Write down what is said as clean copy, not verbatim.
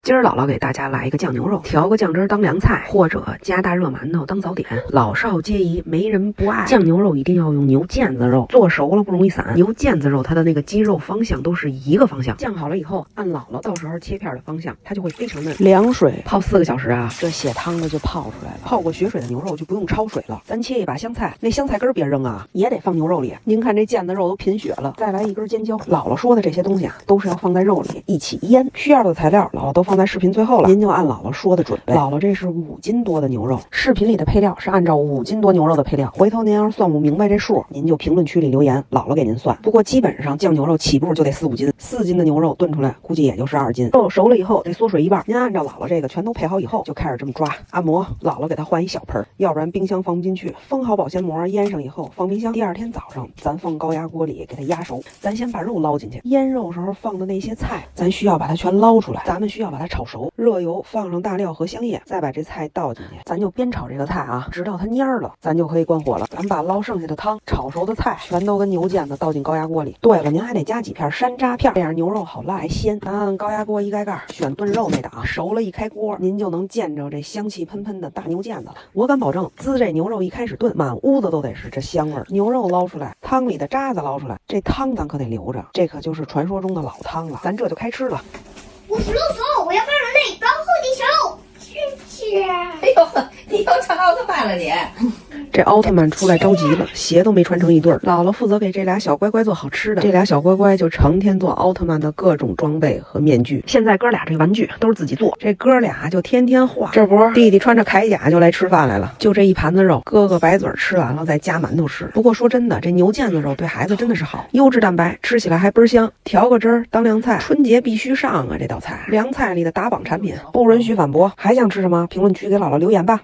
今儿姥姥给大家来一个酱牛肉，调个酱汁当凉菜，或者加大热馒头当早点，老少皆宜，没人不爱。酱牛肉一定要用牛腱子肉，做熟了不容易散。牛腱子肉它的那个肌肉方向都是一个方向，酱好了以后，按姥姥到时候切片的方向，它就会非常嫩。凉水泡4个小时啊，这血汤子就泡出来了。泡过血水的牛肉就不用焯水了。咱切一把香菜，那香菜根别扔啊，也得放牛肉里。您看这腱子肉都贫血了，再来一根尖椒。姥姥说的这些东西啊，都是要放在肉里一起腌。需要的材料姥姥都放在视频最后了，您就按姥姥说的准备。姥姥这是5斤多的牛肉，视频里的配料是按照5斤多牛肉的配料。回头您要是算不明白这数，您就评论区里留言，姥姥给您算。不过基本上酱牛肉起步就得4、5斤，4斤的牛肉炖出来估计也就是2斤。肉熟了以后得缩水一半，您按照姥姥这个全都配好以后，就开始这么抓按摩。姥姥给它换一小盆，要不然冰箱放不进去。封好保鲜膜，腌上以后放冰箱。第2天早上咱放高压锅里给它压熟。咱先把肉捞进去，腌肉时候放的那些菜，咱需要把它全捞出来。咱们需要把它炒熟，热油放上大料和香叶，再把这菜倒进去，咱就煸炒这个菜啊，直到它蔫了，咱就可以关火了。咱把捞剩下的汤、炒熟的菜全都跟牛腱子倒进高压锅里。对了，您还得加几片山楂片，这样牛肉好辣还鲜。咱按高压锅一盖盖，选炖肉那档，熟了一开锅，您就能见着这香气喷喷的大牛腱子了。我敢保证，滋这牛肉一开始炖，满屋子都得是这香味儿。牛肉捞出来，汤里的渣子捞出来，这汤咱可得留着，这可就是传说中的老汤了。咱这就开吃了。56走，我要放人类，保护地球。谢谢。哎呦，你又成奥特曼了你！这奥特曼出来着急了，鞋都没穿成一对儿。姥姥负责给这俩小乖乖做好吃的，这俩小乖乖就成天做奥特曼的各种装备和面具。现在哥俩这玩具都是自己做，这哥俩就天天画。这不，弟弟穿着铠甲就来吃饭来了，就这一盘子肉，哥哥白嘴吃完了再加馒头吃。不过说真的，这牛腱子肉对孩子真的是好，优质蛋白，吃起来还倍儿香，调个汁儿当凉菜，春节必须上啊！这道菜，凉菜里的打榜产品，不允许反驳。还想吃什么？评论区给姥姥留言吧。